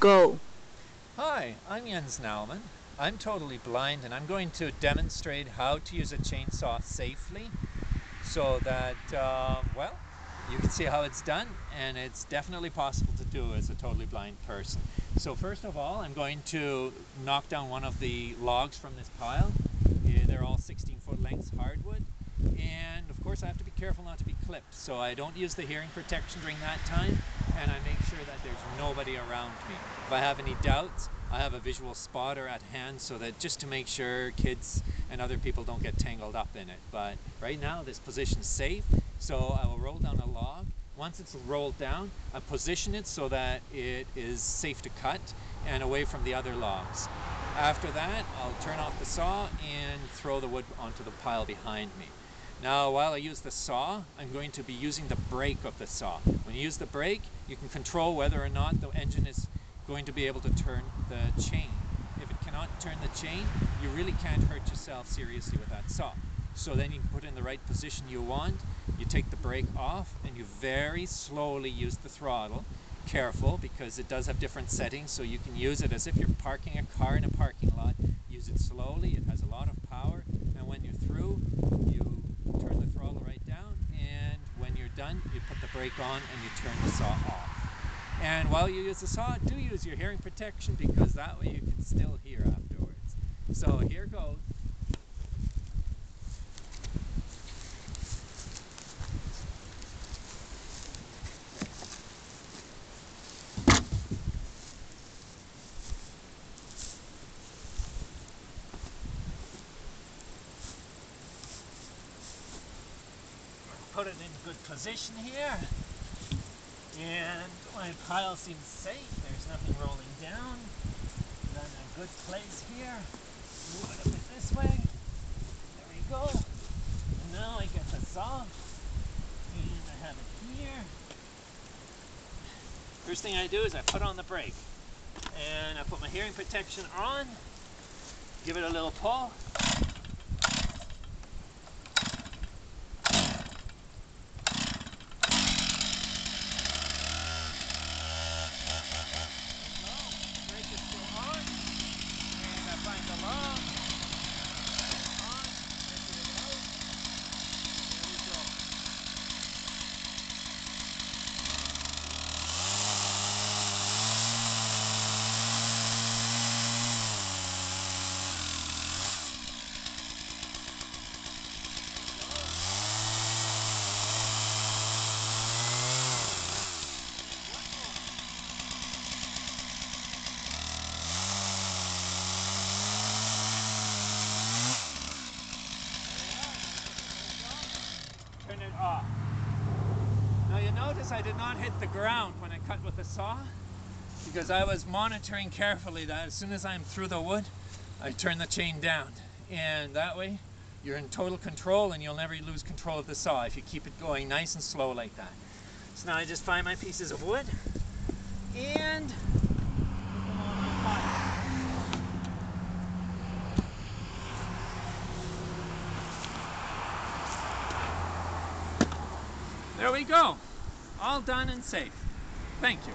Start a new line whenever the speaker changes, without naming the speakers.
Go.
Hi, I'm Jens Naumann. I'm totally blind and I'm going to demonstrate how to use a chainsaw safely so that, well, you can see how it's done, and it's definitely possible to do as a totally blind person. So first of all, I'm going to knock down one of the logs from this pile. They're all 16-foot lengths hardwood, and of course I have to be careful not to be clipped, so I don't use the hearing protection during that time, and I make sure that there's nobody around me. If I have any doubts, I have a visual spotter at hand so that just to make sure kids and other people don't get tangled up in it. But right now this position is safe, so I will roll down a log. Once it's rolled down, I position it so that it is safe to cut and away from the other logs. After that, I'll turn off the saw and throw the wood onto the pile behind me. Now, while I use the saw, I'm going to be using the brake of the saw. When you use the brake, you can control whether or not the engine is going to be able to turn the chain. If it cannot turn the chain, you really can't hurt yourself seriously with that saw. So then you can put it in the right position you want, you take the brake off, and you very slowly use the throttle. Careful, because it does have different settings, so you can use it as if you're parking a car in a parking lot. Use it slowly, it has a lot of power, and when you're through, you turn the throttle right down, and when you're done, you put the brake on and you turn the saw off. And while you use the saw, do use your hearing protection, because that way you can still hear afterwards. So here goes. Put it in good position here, and my pile seems safe. There's nothing rolling down. Then a good place here. Move it a bit this way. There we go. And now I get the saw, and I have it here. First thing I do is I put on the brake, and I put my hearing protection on. Give it a little pull. Turn it off. Now you notice I did not hit the ground when I cut with the saw, because I was monitoring carefully that as soon as I'm through the wood, I turn the chain down. And that way you're in total control, and you'll never lose control of the saw if you keep it going nice and slow like that. So now I just find my pieces of wood and put them on my pile. There we go. All done and safe. Thank you.